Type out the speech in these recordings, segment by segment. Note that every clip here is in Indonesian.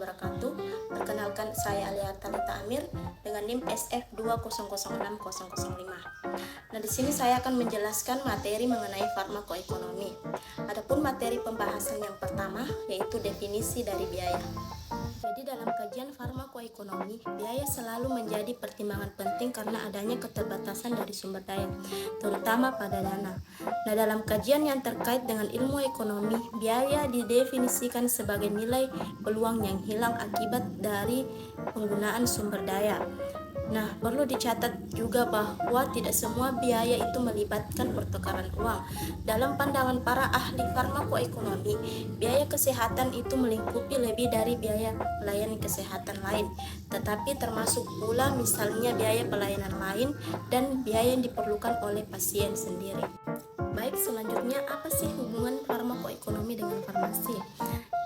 wabarakatuh. Perkenalkan, saya Alia Talita Amir dengan NIM SF2006005. Nah, di sini saya akan menjelaskan materi mengenai farmakoekonomi. Adapun materi pembahasan yang pertama yaitu definisi dari biaya. Jadi dalam kajian farmakoekonomi, biaya selalu menjadi pertimbangan penting karena adanya keterbatasan dari sumber daya, terutama pada dana. Nah, dalam kajian yang terkait dengan ilmu ekonomi, biaya didefinisikan sebagai nilai peluang yang hilang akibat dari penggunaan sumber daya. Nah, perlu dicatat juga bahwa tidak semua biaya itu melibatkan pertukaran uang. Dalam pandangan para ahli farmakoekonomi, biaya kesehatan itu melingkupi lebih dari biaya pelayanan kesehatan lain, tetapi termasuk pula misalnya biaya pelayanan lain dan biaya yang diperlukan oleh pasien sendiri. Baik, selanjutnya apa sih hubungan farmakoekonomi dengan farmasi?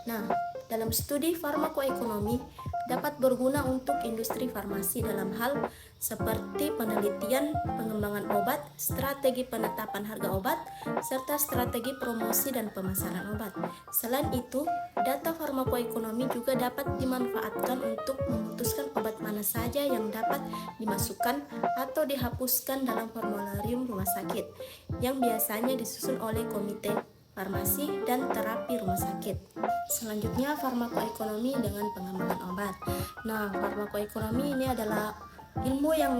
Nah, dalam studi farmakoekonomi dapat berguna untuk industri farmasi dalam hal seperti penelitian, pengembangan obat, strategi penetapan harga obat, serta strategi promosi dan pemasaran obat. Selain itu, data farmakoekonomi juga dapat dimanfaatkan untuk memutuskan obat mana saja yang dapat dimasukkan atau dihapuskan dalam formularium rumah sakit, yang biasanya disusun oleh komite farmasi dan terapi rumah sakit. Selanjutnya, farmakoekonomi dengan pengembangan obat. Nah, farmakoekonomi ini adalah ilmu yang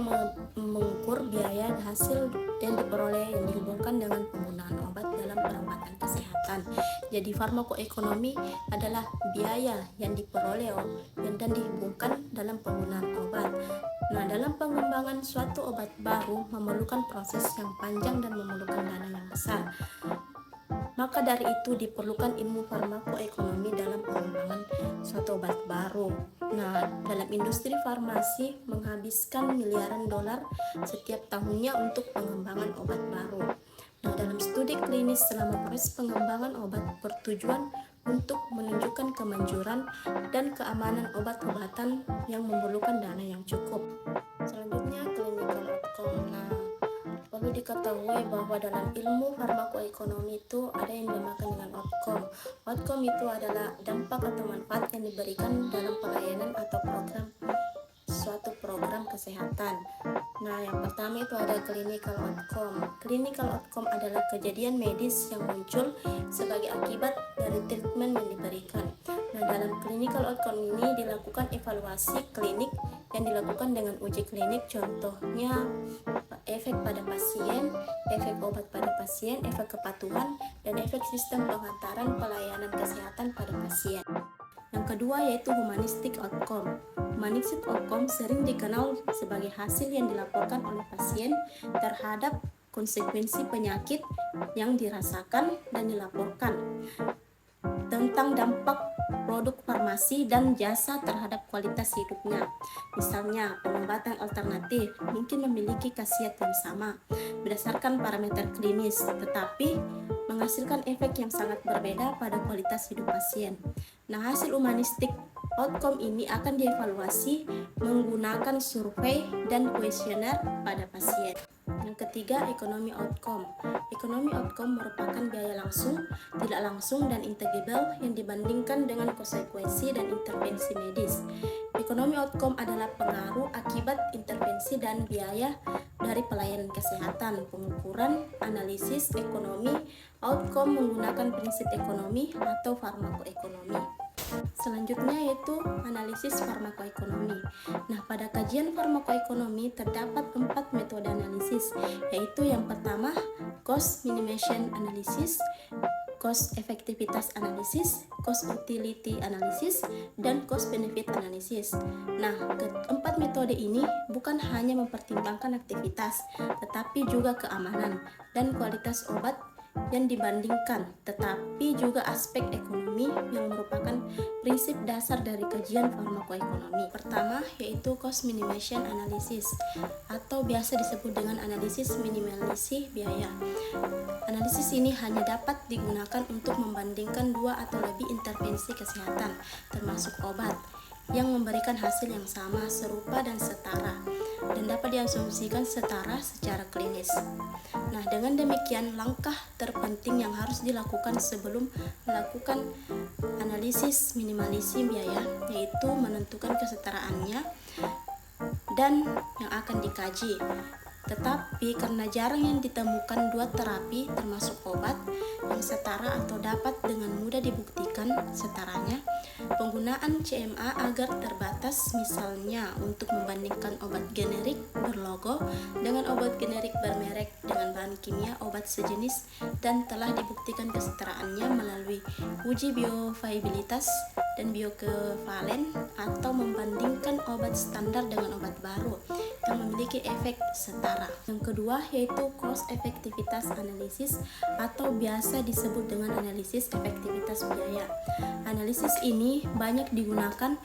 mengukur biaya hasil yang diperoleh yang dihubungkan dengan penggunaan obat dalam perawatan kesehatan. Jadi farmakoekonomi adalah biaya yang diperoleh dan dihubungkan dalam penggunaan obat. Nah, dalam pengembangan suatu obat baru memerlukan proses yang panjang dan memerlukan dana yang besar. Maka dari itu diperlukan ilmu farmakoekonomi dalam pengembangan suatu obat baru. Nah, dalam industri farmasi menghabiskan miliaran dolar setiap tahunnya untuk pengembangan obat baru. Nah, dalam studi klinis selama proses pengembangan obat bertujuan untuk menunjukkan kemanjuran dan keamanan obat-obatan yang memerlukan dana yang cukup. Selanjutnya, clinical outcome. Nah, perlu diketahui bahwa dalam ilmu farmakoekonomi itu ada yang dinamakan dengan outcome. Outcome itu adalah dampak atau manfaat yang diberikan dalam pelayanan atau suatu program kesehatan. Nah, yang pertama itu ada clinical outcome. Clinical outcome adalah kejadian medis yang muncul sebagai akibat dari treatment yang diberikan. Nah, dalam clinical outcome ini dilakukan evaluasi klinik yang dilakukan dengan uji klinik, contohnya efek pada pasien, efek obat pada pasien, efek kepatuhan, dan efek sistem pengantaran pelayanan kesehatan pada pasien. Yang kedua yaitu humanistic outcome. Humanistic outcome sering dikenal sebagai hasil yang dilaporkan oleh pasien terhadap konsekuensi penyakit yang dirasakan dan dilaporkan, tentang dampak produk farmasi dan jasa terhadap kualitas hidupnya. Misalnya, pengobatan alternatif mungkin memiliki khasiat yang sama berdasarkan parameter klinis, tetapi menghasilkan efek yang sangat berbeda pada kualitas hidup pasien. Nah, hasil humanistic outcome ini akan dievaluasi menggunakan survei dan kuesioner pada pasien. Yang ketiga, ekonomi outcome. Ekonomi outcome merupakan biaya langsung, tidak langsung, dan intangible yang dibandingkan dengan konsekuensi dan intervensi medis. Ekonomi outcome adalah pengaruh akibat intervensi dan biaya dari pelayanan kesehatan. Pengukuran analisis ekonomi outcome menggunakan prinsip ekonomi atau farmakoekonomi. Selanjutnya yaitu analisis farmakoekonomi. Nah, pada kajian farmakoekonomi terdapat 4 metode analisis, yaitu yang pertama cost minimization analysis, cost efektivitas analisis, cost utility analysis, dan cost benefit analysis. Nah, keempat metode ini bukan hanya mempertimbangkan aktivitas, tetapi juga keamanan dan kualitas obat yang dibandingkan, tetapi juga aspek ekonomi yang merupakan prinsip dasar dari kajian farmakoekonomi. Pertama yaitu cost minimization analysis atau biasa disebut dengan analisis minimalisasi biaya. Analisis ini hanya dapat digunakan untuk membandingkan 2 atau lebih intervensi kesehatan, termasuk obat, yang memberikan hasil yang sama, serupa, dan setara, dan dapat diasumsikan setara secara klinis. Nah, dengan demikian langkah terpenting yang harus dilakukan sebelum melakukan analisis minimalisasi biaya, yaitu menentukan kesetaraannya dan yang akan dikaji. Tetapi karena jarang yang ditemukan dua terapi termasuk obat yang setara atau dapat dengan mudah dibuktikan setaranya, penggunaan CMA agar terbatas, misalnya untuk membandingkan obat generik berlogo dengan obat generik bermerek dengan bahan kimia obat sejenis dan telah dibuktikan kesetaraannya melalui uji bioviabilitas dan biokevalen, atau membandingkan obat standar dengan obat baru yang memiliki efek setara. Yang kedua yaitu cost effectivitas analisis atau biasa disebut dengan analisis efektivitas biaya. Analisis ini banyak digunakan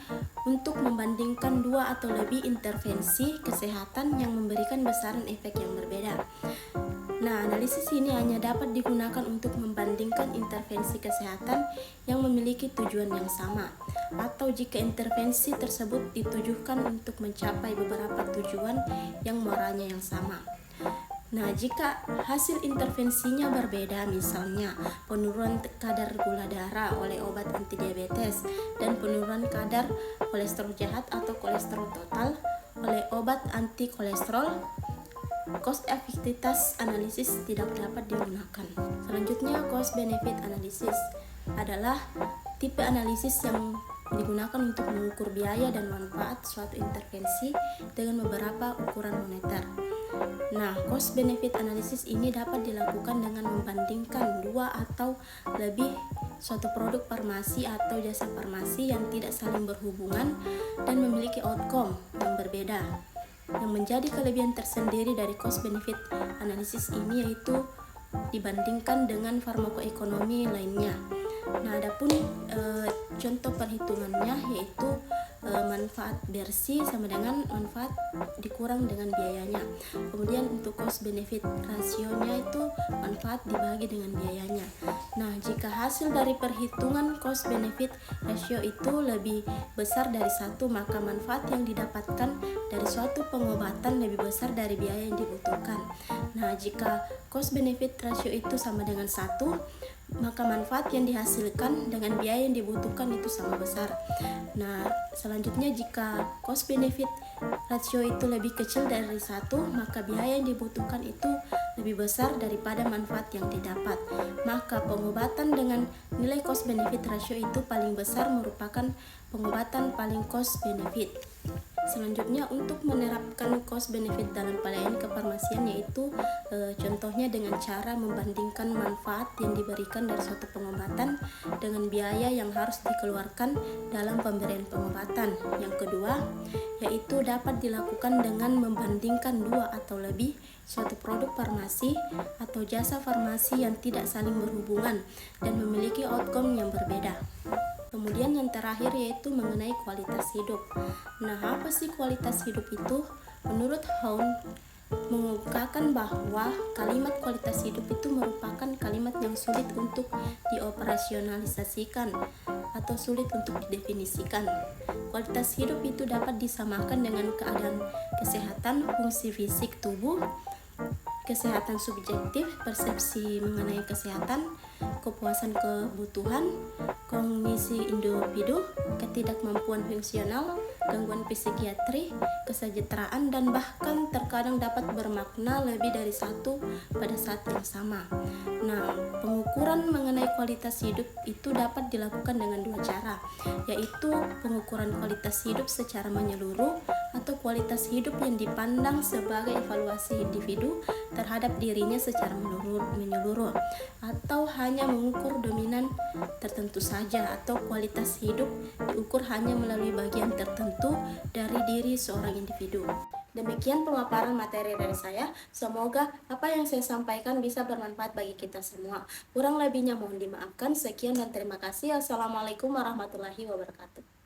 untuk membandingkan dua atau lebih intervensi kesehatan yang memberikan besaran efek yang berbeda. Nah, analisis ini hanya dapat digunakan untuk membandingkan intervensi kesehatan yang memiliki tujuan yang sama, atau jika intervensi tersebut ditujukan untuk mencapai beberapa tujuan yang muaranya yang sama. Nah, jika hasil intervensinya berbeda, misalnya penurunan kadar gula darah oleh obat antidiabetes dan penurunan kadar kolesterol jahat atau kolesterol total oleh obat anti kolesterol, cost effectivitas analisis tidak dapat digunakan. Selanjutnya, cost benefit analysis adalah tipe analisis yang digunakan untuk mengukur biaya dan manfaat suatu intervensi dengan beberapa ukuran moneter. Nah, cost benefit analysis ini dapat dilakukan dengan membandingkan dua atau lebih suatu produk farmasi atau jasa farmasi yang tidak saling berhubungan dan memiliki outcome yang berbeda. Yang menjadi kelebihan tersendiri dari cost benefit analysis ini yaitu dibandingkan dengan farmakoekonomi lainnya. Nah, adapun contoh perhitungannya yaitu manfaat bersih sama dengan manfaat dikurang dengan biayanya. Kemudian untuk cost benefit rasionya itu manfaat dibagi dengan biayanya. Nah, jika hasil dari perhitungan cost benefit rasio itu lebih besar dari 1, maka manfaat yang didapatkan dari suatu pengobatan lebih besar dari biaya yang dibutuhkan. Nah, jika cost benefit rasio itu sama dengan 1, maka manfaat yang dihasilkan dengan biaya yang dibutuhkan itu sama besar. Nah, selanjutnya jika cost benefit rasio itu lebih kecil dari 1, maka biaya yang dibutuhkan itu lebih besar daripada manfaat yang didapat. Maka pengobatan dengan nilai cost benefit rasio itu paling besar merupakan pengobatan paling cost benefit. Selanjutnya, untuk menerapkan cost benefit dalam pelayanan kefarmasian yaitu contohnya dengan cara membandingkan manfaat yang diberikan dari suatu pengobatan dengan biaya yang harus dikeluarkan dalam pemberian pengobatan. Yang kedua, yaitu dapat dilakukan dengan membandingkan dua atau lebih suatu produk farmasi atau jasa farmasi yang tidak saling berhubungan dan memiliki outcome yang berbeda. Kemudian yang terakhir yaitu mengenai kualitas hidup. Nah, apa sih kualitas hidup itu? Menurut Hound mengungkapkan bahwa kalimat kualitas hidup itu merupakan kalimat yang sulit untuk dioperasionalisasikan atau sulit untuk didefinisikan. Kualitas hidup itu dapat disamakan dengan keadaan kesehatan fungsi fisik tubuh, kesehatan subjektif, persepsi mengenai kesehatan, kepuasan kebutuhan, kognisi individu, ketidakmampuan fungsional, gangguan psikiatri, kesejahteraan, dan bahkan terkadang dapat bermakna lebih dari satu pada saat yang sama. Nah, pengukuran mengenai kualitas hidup itu dapat dilakukan dengan dua cara, yaitu pengukuran kualitas hidup secara menyeluruh atau kualitas hidup yang dipandang sebagai evaluasi individu terhadap dirinya secara menyeluruh, atau hanya mengukur dominan tertentu saja, atau kualitas hidup diukur hanya melalui bagian tertentu dari diri seorang individu. Demikian pemaparan materi dari saya. Semoga apa yang saya sampaikan bisa bermanfaat bagi kita semua. Kurang lebihnya mohon dimaafkan. Sekian dan terima kasih. Assalamualaikum warahmatullahi wabarakatuh.